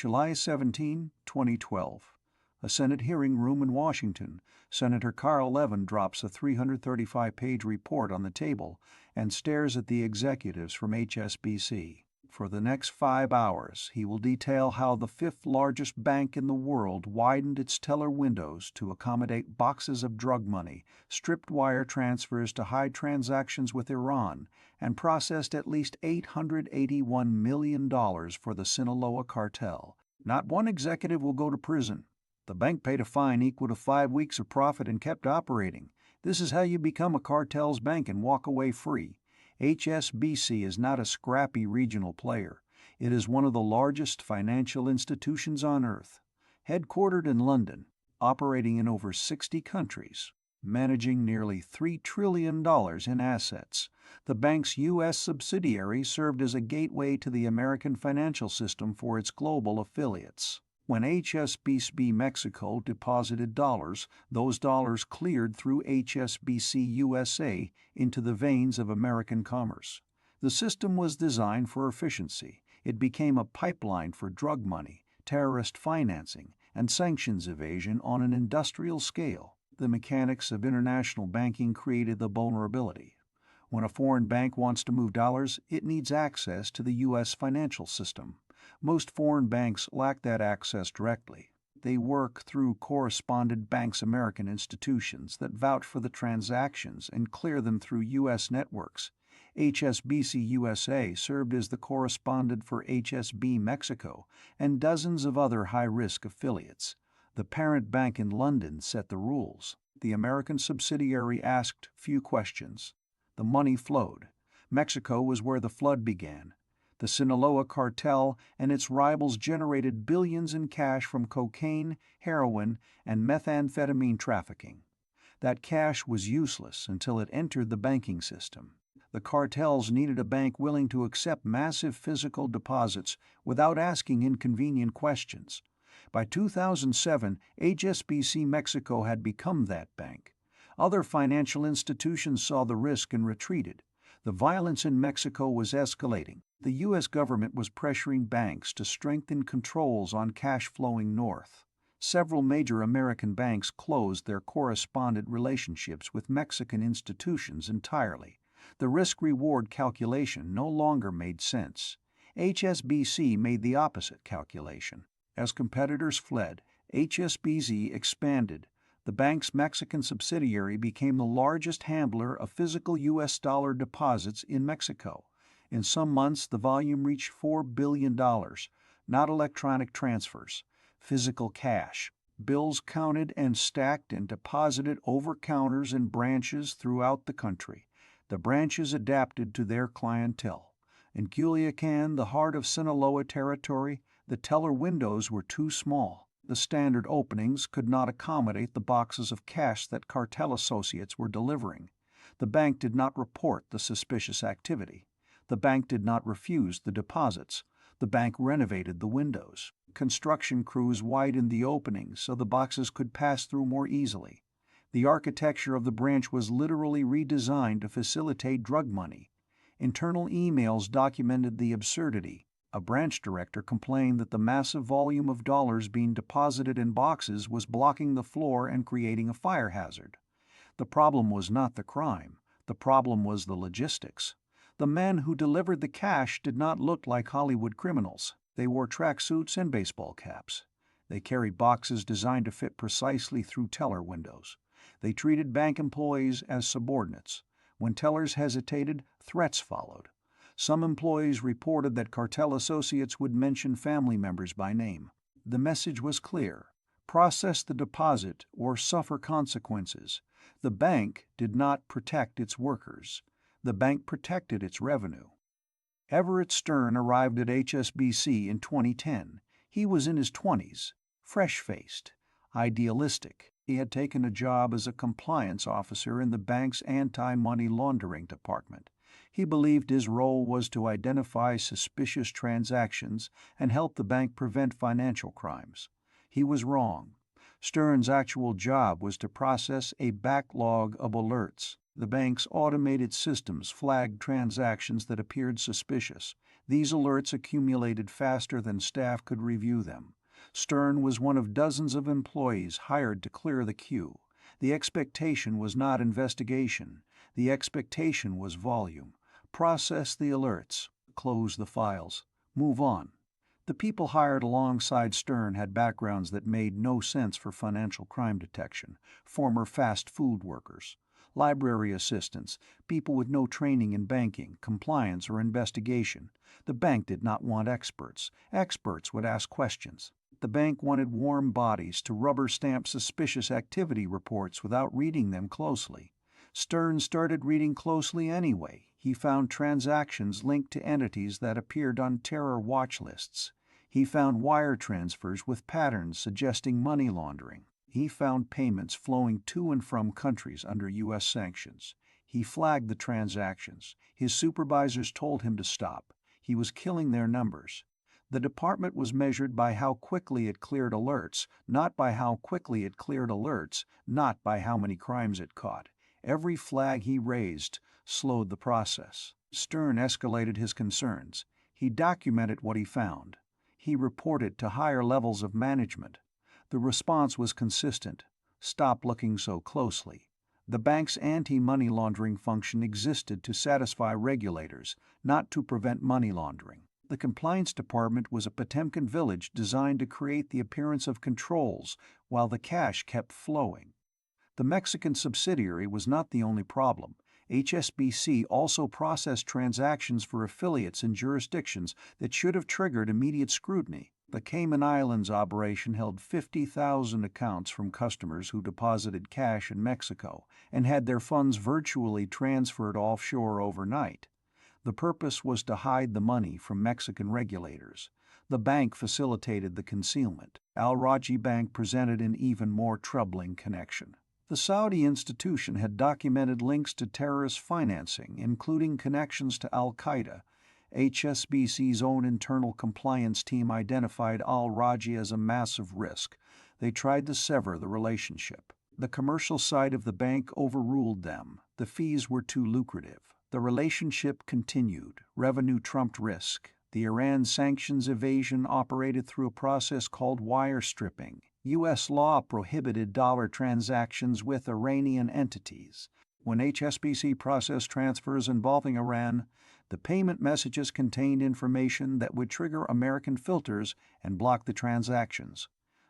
July 17, 2012. A Senate hearing room in Washington. Senator Carl Levin drops a 335-page report on the table and stares at the executives from HSBC. For the next 5 hours, he will detail how the fifth largest bank in the world widened its teller windows to accommodate boxes of drug money, stripped wire transfers to hide transactions with Iran, and processed at least $881 million for the Sinaloa cartel. Not one executive will go to prison. The bank paid a fine equal to 5 weeks of profit and kept operating. This is how you become a cartel's bank and walk away free. HSBC is not a scrappy regional player. It is one of the largest financial institutions on earth. Headquartered in London, operating in over 60 countries, managing nearly $3 trillion in assets, the bank's U.S. subsidiary served as a gateway to the American financial system for its global affiliates. When HSBC Mexico deposited dollars, those dollars cleared through HSBC USA into the veins of American commerce. The system was designed for efficiency. It became a pipeline for drug money, terrorist financing, and sanctions evasion on an industrial scale. The mechanics of international banking created the vulnerability. When a foreign bank wants to move dollars, it needs access to the U.S. financial system. Most foreign banks lack that access directly. They work through correspondent banks, American institutions that vouch for the transactions and clear them through U.S. networks. HSBC USA served as the correspondent for HSB Mexico and dozens of other high-risk affiliates. The parent bank in London set the rules. The American subsidiary asked few questions. The money flowed. Mexico was where the flood began. The Sinaloa cartel and its rivals generated billions in cash from cocaine, heroin, and methamphetamine trafficking. That cash was useless until it entered the banking system. The cartels needed a bank willing to accept massive physical deposits without asking inconvenient questions. By 2007, HSBC Mexico had become that bank. Other financial institutions saw the risk and retreated. The violence in Mexico was escalating. The U.S. government was pressuring banks to strengthen controls on cash flowing north. Several major American banks closed their correspondent relationships with Mexican institutions entirely. The risk-reward calculation no longer made sense. HSBC made the opposite calculation. As competitors fled, HSBC expanded. The bank's Mexican subsidiary became the largest handler of physical U.S. dollar deposits in Mexico. In some months, the volume reached $4 billion, not electronic transfers, physical cash, bills counted and stacked and deposited over counters in branches throughout the country. The branches adapted to their clientele. In Culiacan, the heart of Sinaloa territory, the teller windows were too small. The standard openings could not accommodate the boxes of cash that cartel associates were delivering. The bank did not report the suspicious activity. The bank did not refuse the deposits. The bank renovated the windows. Construction crews widened the openings so the boxes could pass through more easily. The architecture of the branch was literally redesigned to facilitate drug money. Internal emails documented the absurdity. A branch director complained that the massive volume of dollars being deposited in boxes was blocking the floor and creating a fire hazard. The problem was not the crime. The problem was the logistics. The men who delivered the cash did not look like Hollywood criminals. They wore tracksuits and baseball caps. They carried boxes designed to fit precisely through teller windows. They treated bank employees as subordinates. When tellers hesitated, threats followed. Some employees reported that cartel associates would mention family members by name. The message was clear: process the deposit or suffer consequences. The bank did not protect its workers. The bank protected its revenue. Everett Stern arrived at HSBC in 2010. He was in his 20s, fresh-faced, idealistic. He had taken a job as a compliance officer in the bank's anti-money laundering department. He believed his role was to identify suspicious transactions and help the bank prevent financial crimes. He was wrong. Stern's actual job was to process a backlog of alerts. The bank's automated systems flagged transactions that appeared suspicious. These alerts accumulated faster than staff could review them. Stern was one of dozens of employees hired to clear the queue. The expectation was not investigation. The expectation was volume. Process the alerts, close the files, move on. The people hired alongside Stern had backgrounds that made no sense for financial crime detection: former fast food workers, library assistants, people with no training in banking, compliance, or investigation. The bank did not want experts. Experts would ask questions. The bank wanted warm bodies to rubber-stamp suspicious activity reports without reading them closely. Stern started reading closely anyway. He found transactions linked to entities that appeared on terror watch lists. He found wire transfers with patterns suggesting money laundering. He found payments flowing to and from countries under U.S. sanctions. He flagged the transactions. His supervisors told him to stop. He was killing their numbers. The department was measured by how quickly it cleared alerts, not by how quickly it cleared alerts, not by how many crimes it caught. Every flag he raised slowed the process. Stern escalated his concerns. He documented what he found. He reported to higher levels of management. The response was consistent. Stop looking so closely. The bank's anti-money laundering function existed to satisfy regulators, not to prevent money laundering. The compliance department was a Potemkin village designed to create the appearance of controls while the cash kept flowing. The Mexican subsidiary was not the only problem. HSBC also processed transactions for affiliates in jurisdictions that should have triggered immediate scrutiny. The Cayman Islands operation held 50,000 accounts from customers who deposited cash in Mexico and had their funds virtually transferred offshore overnight. The purpose was to hide the money from Mexican regulators. The bank facilitated the concealment. Al-Rajhi Bank presented an even more troubling connection. The Saudi institution had documented links to terrorist financing, including connections to al-Qaeda. HSBC's own internal compliance team identified al-Rajhi as a massive risk. They tried to sever the relationship. The commercial side of the bank overruled them. The fees were too lucrative. The relationship continued. Revenue trumped risk. The Iran sanctions evasion operated through a process called wire stripping. U.S. law prohibited dollar transactions with Iranian entities. When HSBC processed transfers involving Iran, the payment messages contained information that would trigger American filters and block the transactions.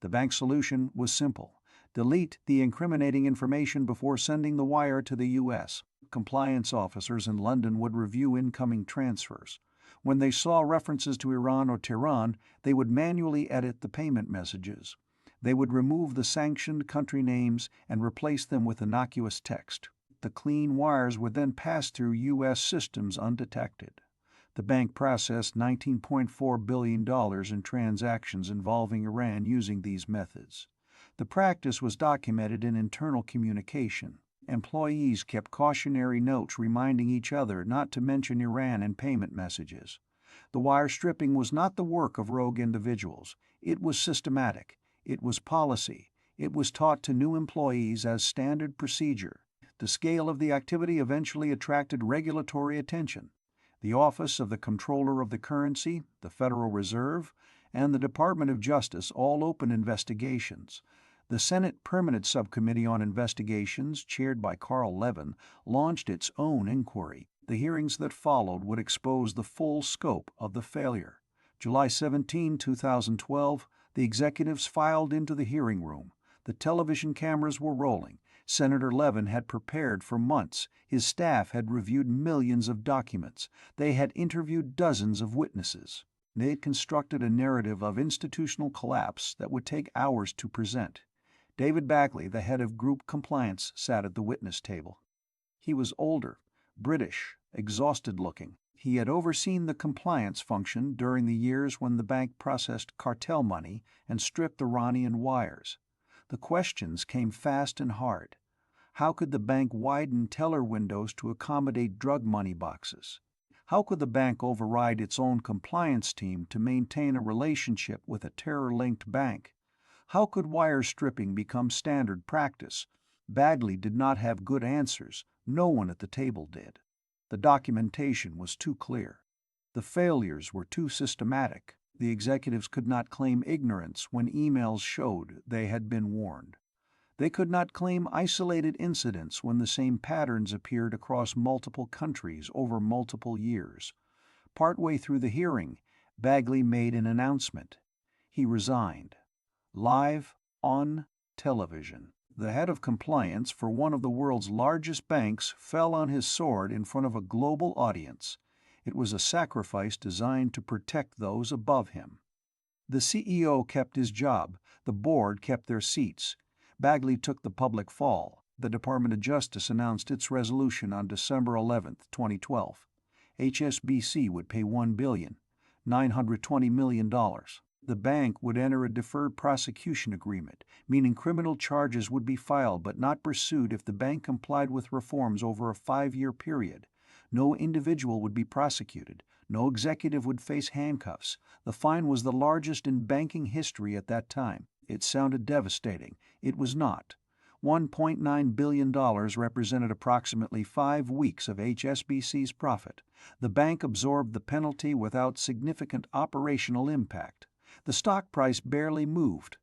The bank's solution was simple: delete the incriminating information before sending the wire to the U.S. Compliance officers in London would review incoming transfers. When they saw references to Iran or Tehran, they would manually edit the payment messages. They would remove the sanctioned country names and replace them with innocuous text. The clean wires would then pass through U.S. systems undetected. The bank processed $19.4 billion in transactions involving Iran using these methods. The practice was documented in internal communication. Employees kept cautionary notes reminding each other not to mention Iran in payment messages. The wire stripping was not the work of rogue individuals. It was systematic. It was policy. It was taught to new employees as standard procedure. The scale of the activity eventually attracted regulatory attention. The Office of the Comptroller of the Currency, the Federal Reserve, and the Department of Justice all opened investigations. The Senate Permanent Subcommittee on Investigations, chaired by Carl Levin, launched its own inquiry. The hearings that followed would expose the full scope of the failure. July 17, 2012, the executives filed into the hearing room. The television cameras were rolling. Senator Levin had prepared for months. His staff had reviewed millions of documents. They had interviewed dozens of witnesses. They had constructed a narrative of institutional collapse that would take hours to present. David Bagley, the head of group compliance, sat at the witness table. He was older, British, exhausted-looking. He had overseen the compliance function during the years when the bank processed cartel money and stripped Iranian wires. The questions came fast and hard. How could the bank widen teller windows to accommodate drug money boxes? How could the bank override its own compliance team to maintain a relationship with a terror-linked bank? How could wire stripping become standard practice? Bagley did not have good answers. No one at the table did. The documentation was too clear. The failures were too systematic. The executives could not claim ignorance when emails showed they had been warned. They could not claim isolated incidents when the same patterns appeared across multiple countries over multiple years. Partway through the hearing, Bagley made an announcement. He resigned. Live on television. The head of compliance for one of the world's largest banks fell on his sword in front of a global audience. It was a sacrifice designed to protect those above him. The CEO kept his job. The board kept their seats. Bagley took the public fall. The Department of Justice announced its resolution on December 11, 2012. HSBC would pay $1,920 million. The bank would enter a deferred prosecution agreement, meaning criminal charges would be filed but not pursued if the bank complied with reforms over a 5-year period. No individual would be prosecuted. No executive would face handcuffs. The fine was the largest in banking history at that time. It sounded devastating. It was not. $1.9 billion represented approximately 5 weeks of HSBC's profit. The bank absorbed the penalty without significant operational impact. The stock price barely moved.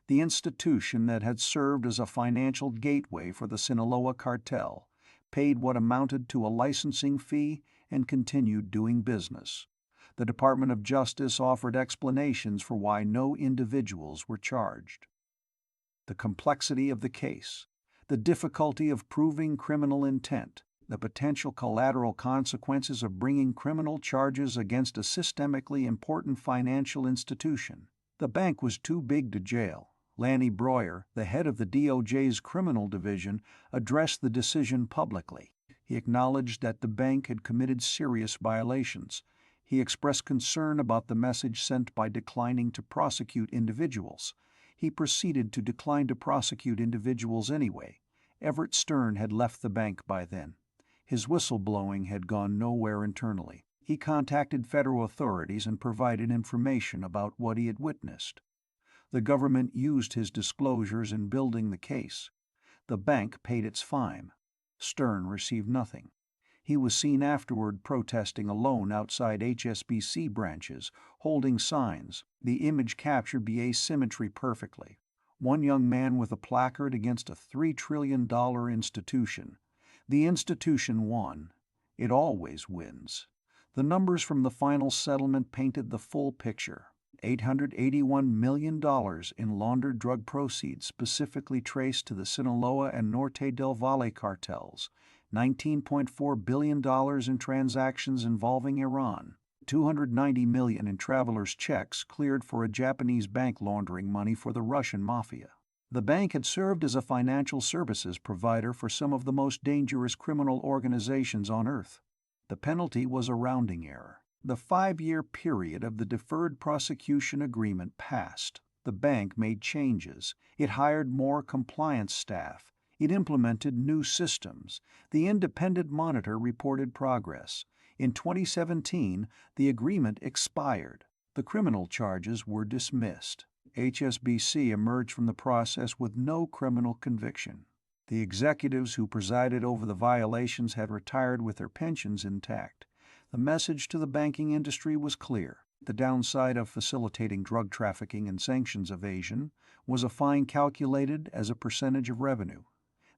The institution that had served as a financial gateway for the Sinaloa cartel paid what amounted to a licensing fee and continued doing business. The Department of Justice offered explanations for why no individuals were charged. The complexity of the case, the difficulty of proving criminal intent, the potential collateral consequences of bringing criminal charges against a systemically important financial institution. The bank was too big to jail. Lanny Breuer, the head of the DOJ's criminal division, addressed the decision publicly. He acknowledged that the bank had committed serious violations. He expressed concern about the message sent by declining to prosecute individuals. He proceeded to decline to prosecute individuals anyway. Everett Stern had left the bank by then. His whistleblowing had gone nowhere internally. He contacted federal authorities and provided information about what he had witnessed. The government used his disclosures in building the case. The bank paid its fine. Stern received nothing. He was seen afterward protesting alone outside HSBC branches, holding signs. The image captured the asymmetry perfectly. One young man with a placard against a $3 trillion institution. The institution won. It always wins. The numbers from the final settlement painted the full picture. $881 million in laundered drug proceeds specifically traced to the Sinaloa and Norte del Valle cartels, $19.4 billion in transactions involving Iran, $290 million in travelers' checks cleared for a Japanese bank laundering money for the Russian mafia. The bank had served as a financial services provider for some of the most dangerous criminal organizations on earth. The penalty was a rounding error. The 5-year period of the deferred prosecution agreement passed. The bank made changes. It hired more compliance staff. It implemented new systems. The independent monitor reported progress. In 2017, the agreement expired. The criminal charges were dismissed. HSBC emerged from the process with no criminal conviction. The executives who presided over the violations had retired with their pensions intact. The message to the banking industry was clear. The downside of facilitating drug trafficking and sanctions evasion was a fine calculated as a percentage of revenue.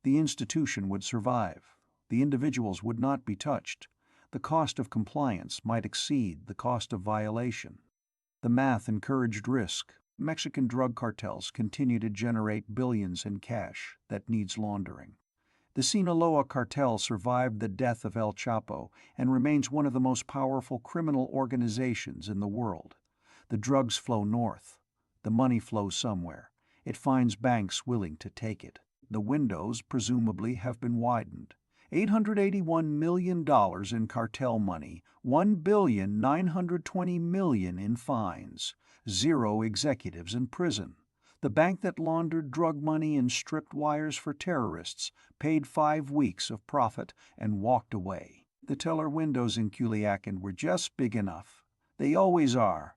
The institution would survive. The individuals would not be touched. The cost of compliance might exceed the cost of violation. The math encouraged risk. Mexican drug cartels continue to generate billions in cash that needs laundering. The Sinaloa cartel survived the death of El Chapo and remains one of the most powerful criminal organizations in the world. The drugs flow north. The money flows somewhere. It finds banks willing to take it. The windows, presumably, have been widened. $881 million in cartel money, $1,920 million in fines, 0 executives in prison. The bank that laundered drug money and stripped wires for terrorists paid 5 weeks of profit and walked away. The teller windows in Culiacan were just big enough. They always are.